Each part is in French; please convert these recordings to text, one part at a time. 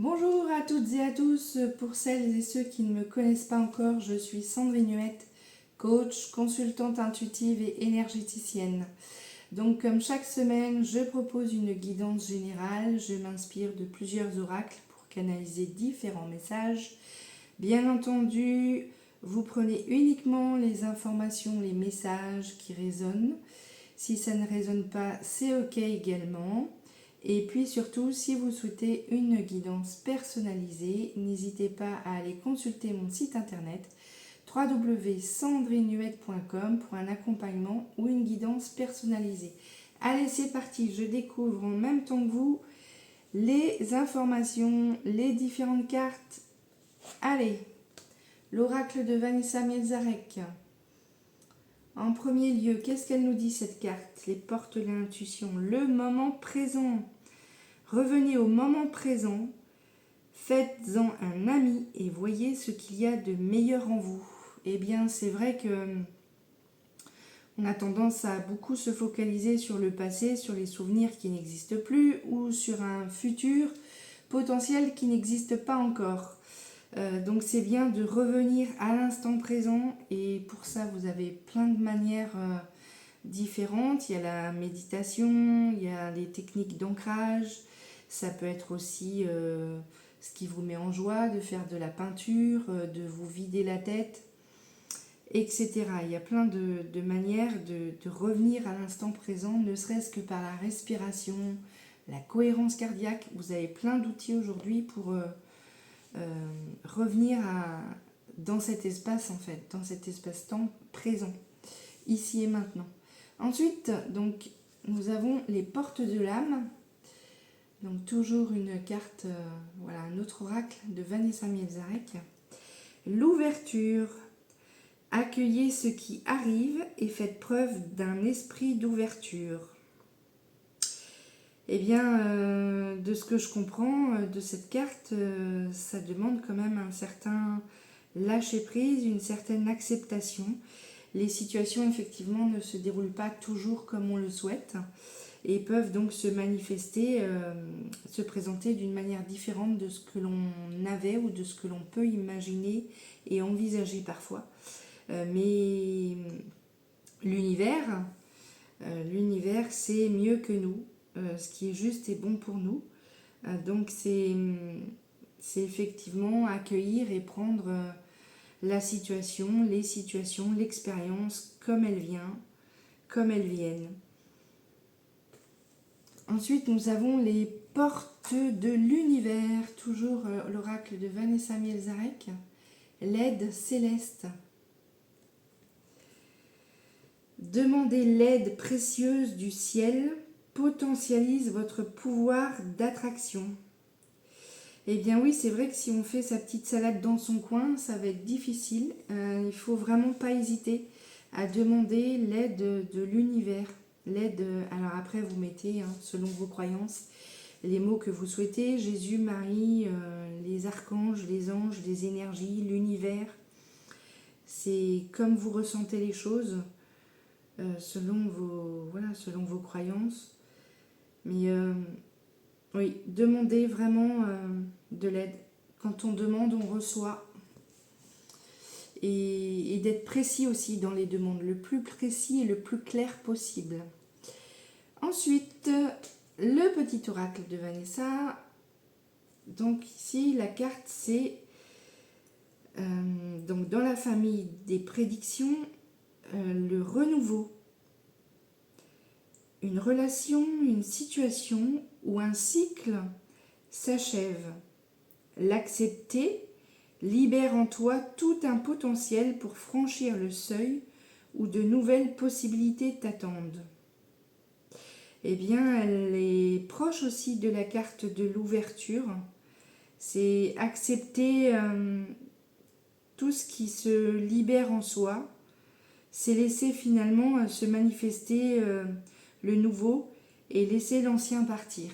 Bonjour à toutes et à tous, pour celles et ceux qui ne me connaissent pas encore, je suis Sandrine Huette, coach, consultante intuitive et énergéticienne. Donc comme chaque semaine, je propose une guidance générale, je m'inspire de plusieurs oracles pour canaliser différents messages. Bien entendu, vous prenez uniquement les informations, les messages qui résonnent. Si ça ne résonne pas, c'est ok également. Et puis surtout, si vous souhaitez une guidance personnalisée, n'hésitez pas à aller consulter mon site internet www.sandrinehuette.com pour un accompagnement ou une guidance personnalisée. Allez, c'est parti, je découvre en même temps que vous les informations, les différentes cartes. Allez, l'oracle de Vanessa Mielzarek. En premier lieu, qu'est-ce qu'elle nous dit cette carte? Les portes de l'intuition, le moment présent. Revenez au moment présent, faites-en un ami et voyez ce qu'il y a de meilleur en vous. Eh bien, c'est vrai que on a tendance à beaucoup se focaliser sur le passé, sur les souvenirs qui n'existent plus ou sur un futur potentiel qui n'existe pas encore. Donc c'est bien de revenir à l'instant présent et pour ça vous avez plein de manières différentes. Il y a la méditation, il y a les techniques d'ancrage, ça peut être aussi ce qui vous met en joie, de faire de la peinture, de vous vider la tête, etc. Il y a plein de manières de revenir à l'instant présent, ne serait-ce que par la respiration, la cohérence cardiaque. Vous avez plein d'outils aujourd'hui pour revenir dans cet espace en fait, dans cet espace-temps présent, ici et maintenant. Ensuite, donc, nous avons les portes de l'âme. Donc toujours une carte, voilà, un autre oracle de Vanessa Mielzarek. L'ouverture. Accueillez ce qui arrive et faites preuve d'un esprit d'ouverture. Eh bien, de ce que je comprends de cette carte, ça demande quand même un certain lâcher-prise, une certaine acceptation. Les situations, effectivement, ne se déroulent pas toujours comme on le souhaite et peuvent donc se manifester, se présenter d'une manière différente de ce que l'on avait ou de ce que l'on peut imaginer et envisager parfois. Mais l'univers, c'est mieux que nous. Ce qui est juste et bon pour nous. Donc c'est effectivement accueillir et prendre la situation, les situations, l'expérience comme elle vient, comme elles viennent. Ensuite, nous avons les portes de l'univers, toujours l'oracle de Vanessa Mielzarek, l'aide céleste. Demandez l'aide précieuse du ciel, potentialise votre pouvoir d'attraction. Eh bien oui, c'est vrai que si on fait sa petite salade dans son coin, ça va être difficile. Il ne faut vraiment pas hésiter à demander l'aide de l'univers. L'aide, alors après vous mettez, selon vos croyances, les mots que vous souhaitez, Jésus, Marie, les archanges, les anges, les énergies, l'univers. C'est comme vous ressentez les choses, selon vos croyances. Mais oui, demandez vraiment de l'aide. Quand on demande, on reçoit. Et d'être précis aussi dans les demandes, le plus précis et le plus clair possible. Ensuite, le petit oracle de Vanessa. Donc ici, la carte, c'est donc dans la famille des prédictions, le renouveau. Une relation, une situation ou un cycle s'achève. L'accepter libère en toi tout un potentiel pour franchir le seuil où de nouvelles possibilités t'attendent. Eh bien, elle est proche aussi de la carte de l'ouverture. C'est accepter tout ce qui se libère en soi. C'est laisser finalement se manifester le nouveau et laisser l'ancien partir.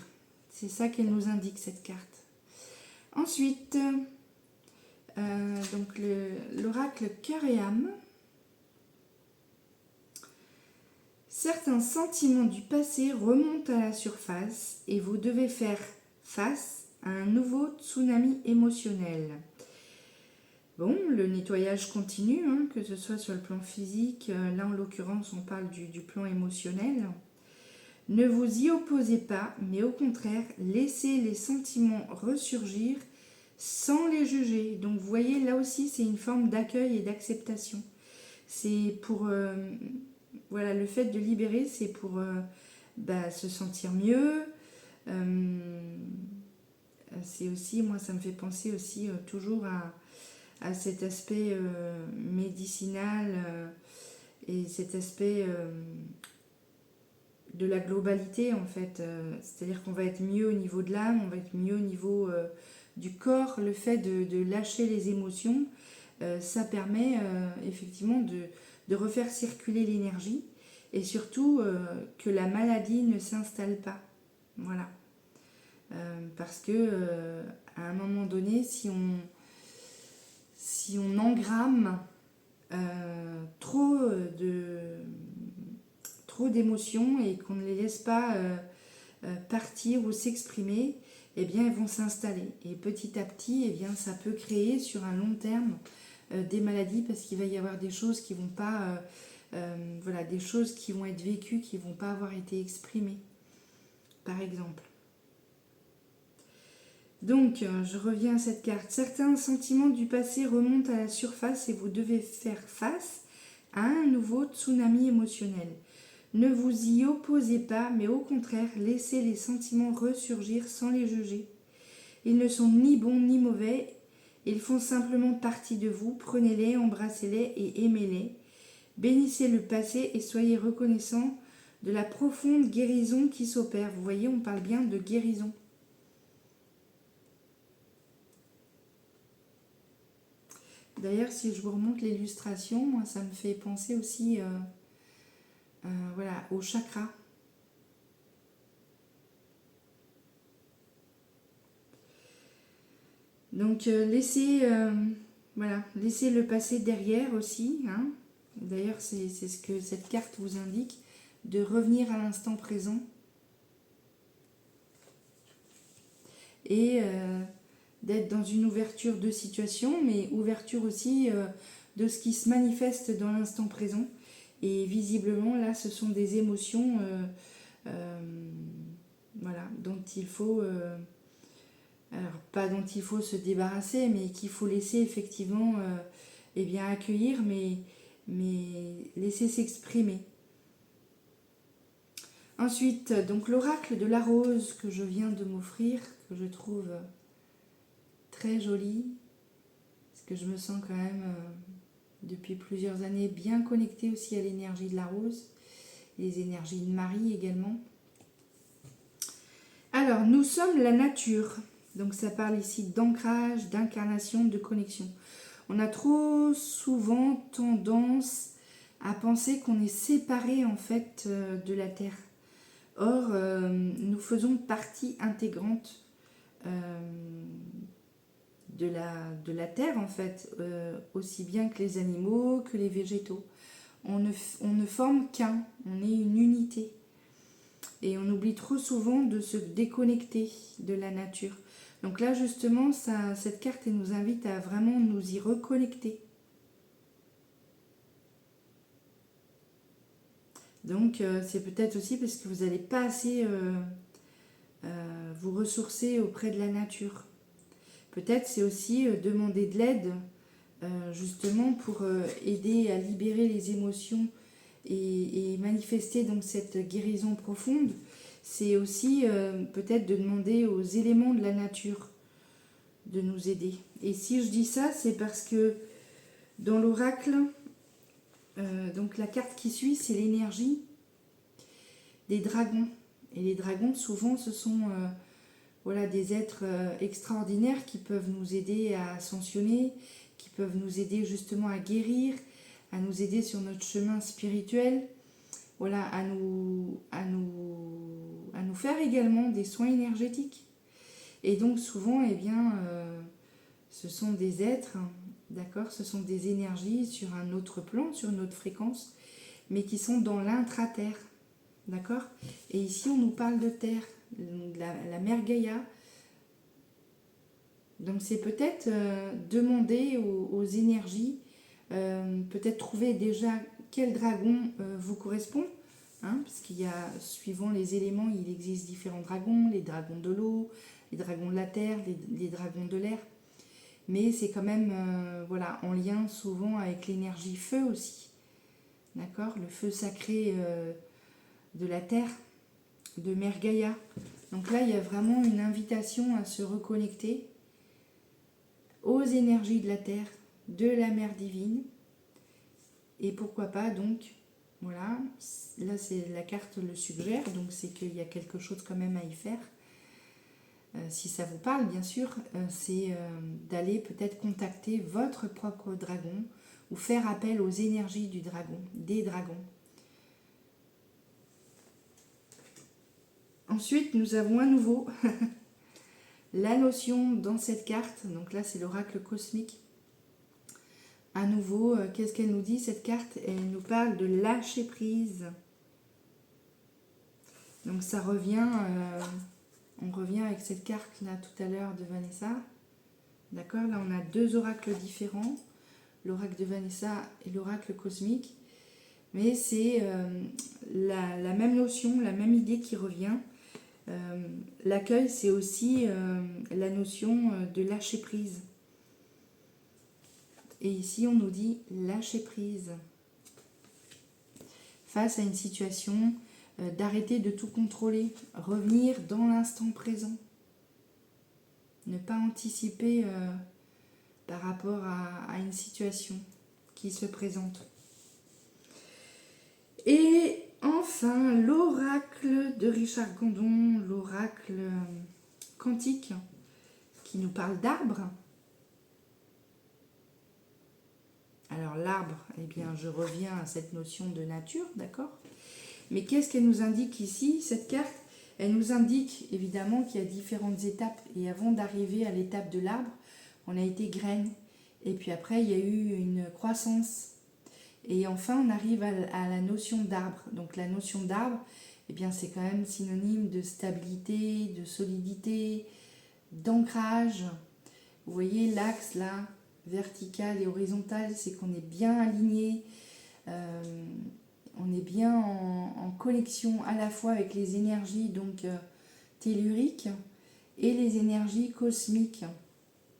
C'est ça qu'elle nous indique, cette carte. Ensuite, donc l'oracle cœur et âme. Certains sentiments du passé remontent à la surface et vous devez faire face à un nouveau tsunami émotionnel. Bon, le nettoyage continue, hein, que ce soit sur le plan physique, là en l'occurrence on parle du plan émotionnel. Ne vous y opposez pas, mais au contraire, laissez les sentiments ressurgir sans les juger. Donc vous voyez, là aussi c'est une forme d'accueil et d'acceptation. C'est pour, voilà, le fait de libérer, c'est pour se sentir mieux. C'est aussi, moi ça me fait penser aussi toujours à cet aspect médicinal et cet aspect de la globalité en fait. C'est-à-dire qu'on va être mieux au niveau de l'âme, on va être mieux au niveau du corps. Le fait de lâcher les émotions, ça permet effectivement de refaire circuler l'énergie et surtout que la maladie ne s'installe pas. Voilà. Parce que à un moment donné, si on engramme trop d'émotions et qu'on ne les laisse pas partir ou s'exprimer, eh bien elles vont s'installer. Et petit à petit, eh bien, ça peut créer sur un long terme des maladies parce qu'il va y avoir des choses qui vont pas, voilà, des choses qui vont être vécues, qui vont pas avoir été exprimées, par exemple. Donc, je reviens à cette carte. Certains sentiments du passé remontent à la surface et vous devez faire face à un nouveau tsunami émotionnel. Ne vous y opposez pas, mais au contraire, laissez les sentiments ressurgir sans les juger. Ils ne sont ni bons ni mauvais, ils font simplement partie de vous. Prenez-les, embrassez-les et aimez-les. Bénissez le passé et soyez reconnaissants de la profonde guérison qui s'opère. Vous voyez, on parle bien de guérison. D'ailleurs, si je vous remonte l'illustration, moi, ça me fait penser aussi voilà, au chakra. Donc, voilà, laissez le passé derrière aussi. Hein. D'ailleurs, c'est ce que cette carte vous indique, de revenir à l'instant présent. Et d'être dans une ouverture de situation, mais ouverture aussi de ce qui se manifeste dans l'instant présent. Et visiblement, là, ce sont des émotions voilà, dont il faut, alors pas dont il faut se débarrasser, mais qu'il faut laisser effectivement eh bien, accueillir, mais laisser s'exprimer. Ensuite, donc l'oracle de la rose que je viens de m'offrir, que je trouve très joli, parce que je me sens quand même depuis plusieurs années bien connectée aussi à l'énergie de la rose, et les énergies de Marie également. Alors, nous sommes la nature, donc ça parle ici d'ancrage, d'incarnation, de connexion. On a trop souvent tendance à penser qu'on est séparé en fait de la Terre. Or, nous faisons partie intégrante de la Terre, en fait, aussi bien que les animaux, que les végétaux. On ne forme qu'un, on est une unité. Et on oublie trop souvent de se déconnecter de la nature. Donc là, justement, cette carte elle nous invite à vraiment nous y reconnecter. Donc, c'est peut-être aussi parce que vous n'allez pas assez vous ressourcer auprès de la nature. Peut-être c'est aussi demander de l'aide, justement, pour aider à libérer les émotions et manifester donc cette guérison profonde. C'est aussi peut-être de demander aux éléments de la nature de nous aider. Et si je dis ça, c'est parce que dans l'oracle, donc la carte qui suit, c'est l'énergie des dragons. Et les dragons, souvent, ce sont voilà, des êtres extraordinaires qui peuvent nous aider à ascensionner, qui peuvent nous aider justement à guérir, à nous aider sur notre chemin spirituel, voilà, à nous faire également des soins énergétiques. Et donc souvent, eh bien, ce sont des êtres, d'accord, ce sont des énergies sur un autre plan, sur une autre fréquence, mais qui sont dans l'intra-terre, d'accord. Et ici, on nous parle de terre, la mère Gaïa, Donc c'est peut-être demander aux énergies, peut-être trouver déjà quel dragon vous correspond. Hein, parce qu'il y a, suivant les éléments, il existe différents dragons, les dragons de l'eau, les dragons de la terre, les dragons de l'air. Mais c'est quand même voilà, en lien souvent avec l'énergie feu aussi. D'accord? Le feu sacré de la terre, de Mère Gaïa. Donc là, il y a vraiment une invitation à se reconnecter aux énergies de la terre, de la Mère divine. Et pourquoi pas donc, voilà, là c'est la carte le suggère, donc c'est qu'il y a quelque chose quand même à y faire. Si ça vous parle, bien sûr, c'est d'aller peut-être contacter votre propre dragon ou faire appel aux énergies du dragon, des dragons. Ensuite, nous avons à nouveau la notion dans cette carte, donc là c'est l'oracle cosmique. À nouveau, qu'est-ce qu'elle nous dit cette carte? Elle nous parle de lâcher prise. Donc ça revient, on revient avec cette carte là tout à l'heure de Vanessa. D'accord, là on a deux oracles différents, l'oracle de Vanessa et l'oracle cosmique. Mais c'est la même notion, la même idée qui revient. L'accueil, c'est aussi la notion de lâcher prise. Et ici, on nous dit lâcher prise. Face à une situation, d'arrêter de tout contrôler, revenir dans l'instant présent. Ne pas anticiper par rapport à une situation qui se présente. Et enfin, l'oracle de Richard Gandon, l'oracle quantique, qui nous parle d'arbres. Alors l'arbre, eh bien je reviens à cette notion de nature, d'accord? Mais qu'est-ce qu'elle nous indique ici, cette carte? Elle nous indique évidemment qu'il y a différentes étapes. Et avant d'arriver à l'étape de l'arbre, on a été graine. Et puis après, il y a eu une croissance. Et enfin, on arrive à la notion d'arbre. Donc la notion d'arbre, eh bien c'est quand même synonyme de stabilité, de solidité, d'ancrage. Vous voyez l'axe là, vertical et horizontal, c'est qu'on est bien aligné, on est bien en connexion à la fois avec les énergies donc telluriques et les énergies cosmiques,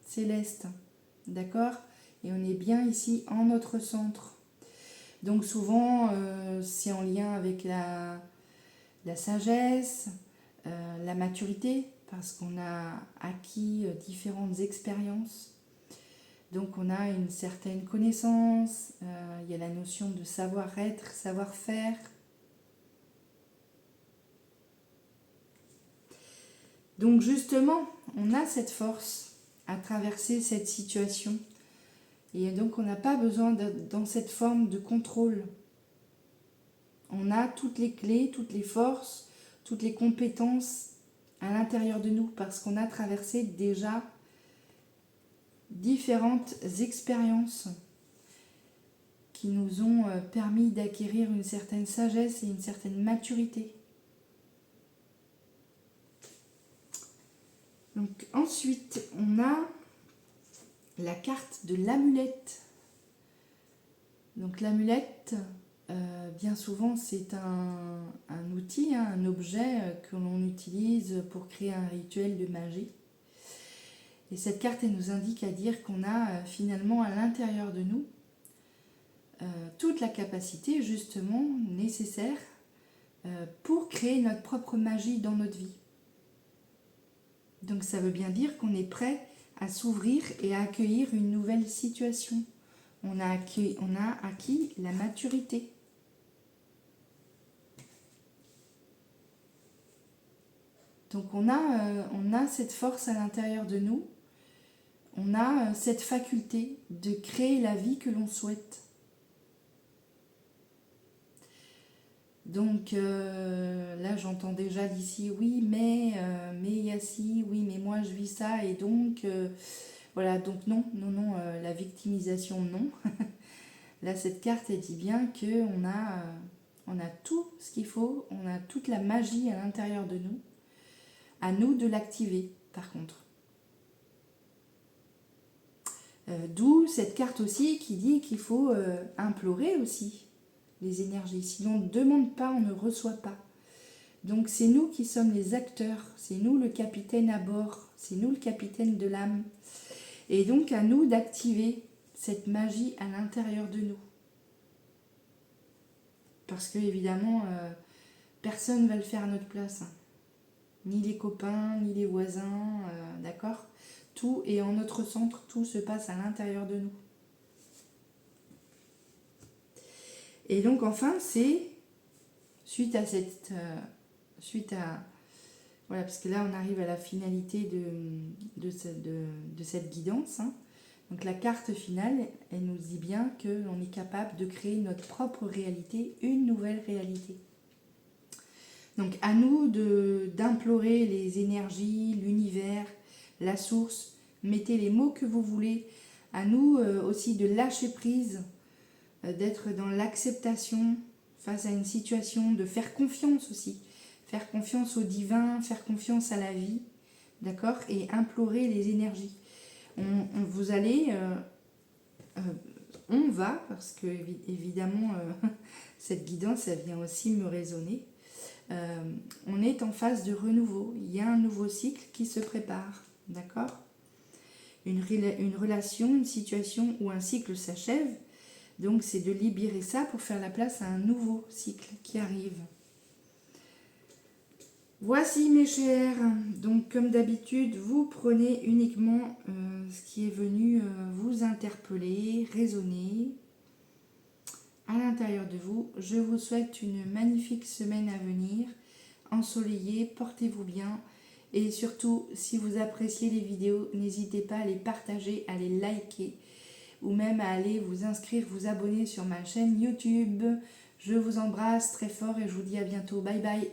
célestes, d'accord? Et on est bien ici en notre centre. Donc souvent c'est en lien avec la sagesse, la maturité, parce qu'on a acquis différentes expériences. Donc on a une certaine connaissance, il y a la notion de savoir-être, savoir-faire. Donc justement, on a cette force à traverser cette situation. Et donc on n'a pas besoin d'être dans cette forme de contrôle. On a toutes les clés, toutes les forces, toutes les compétences à l'intérieur de nous parce qu'on a traversé déjà différentes expériences qui nous ont permis d'acquérir une certaine sagesse et une certaine maturité. Donc ensuite, on a la carte de l'amulette. Donc l'amulette, bien souvent, c'est un outil, hein, un objet que l'on utilise pour créer un rituel de magie. Et cette carte, elle nous indique à dire qu'on a finalement à l'intérieur de nous toute la capacité justement nécessaire pour créer notre propre magie dans notre vie. Donc ça veut bien dire qu'on est prêt à s'ouvrir et à accueillir une nouvelle situation. On a acquis la maturité. Donc on a cette force à l'intérieur de nous. On a cette faculté de créer la vie que l'on souhaite. Donc là j'entends déjà d'ici oui mais il y a ci, oui mais moi je vis ça et donc voilà, donc non, la victimisation non. Là cette carte elle dit bien qu'on on a tout ce qu'il faut, on a toute la magie à l'intérieur de nous. À nous de l'activer par contre. D'où cette carte aussi qui dit qu'il faut implorer aussi les énergies. Si on ne demande pas, on ne reçoit pas. Donc c'est nous qui sommes les acteurs, c'est nous le capitaine à bord, c'est nous le capitaine de l'âme. Et donc à nous d'activer cette magie à l'intérieur de nous. Parce que évidemment, personne ne va le faire à notre place. Hein. Ni les copains, ni les voisins, d'accord ? Tout est en notre centre, tout se passe à l'intérieur de nous. Et donc enfin, c'est suite à voilà, parce que là on arrive à la finalité de cette guidance. Hein. Donc la carte finale, elle nous dit bien qu'on est capable de créer notre propre réalité, une nouvelle réalité. Donc à nous d'implorer les énergies, l'univers, la source, mettez les mots que vous voulez. À nous aussi de lâcher prise, d'être dans l'acceptation face à une situation, de faire confiance aussi. Faire confiance au divin, faire confiance à la vie, d'accord ? Et implorer les énergies. Vous allez, on va, parce que évidemment, cette guidance, elle vient aussi me résonner. On est en phase de renouveau. Il y a un nouveau cycle qui se prépare, d'accord ? Une relation, une situation où un cycle s'achève. Donc c'est de libérer ça pour faire la place à un nouveau cycle qui arrive. Voici mes chers, donc comme d'habitude, vous prenez uniquement ce qui est venu vous interpeller, résonner à l'intérieur de vous. Je vous souhaite une magnifique semaine à venir, ensoleillée, portez-vous bien et surtout si vous appréciez les vidéos, n'hésitez pas à les partager, à les liker ou même à aller vous inscrire, vous abonner sur ma chaîne YouTube. Je vous embrasse très fort et je vous dis à bientôt, bye bye.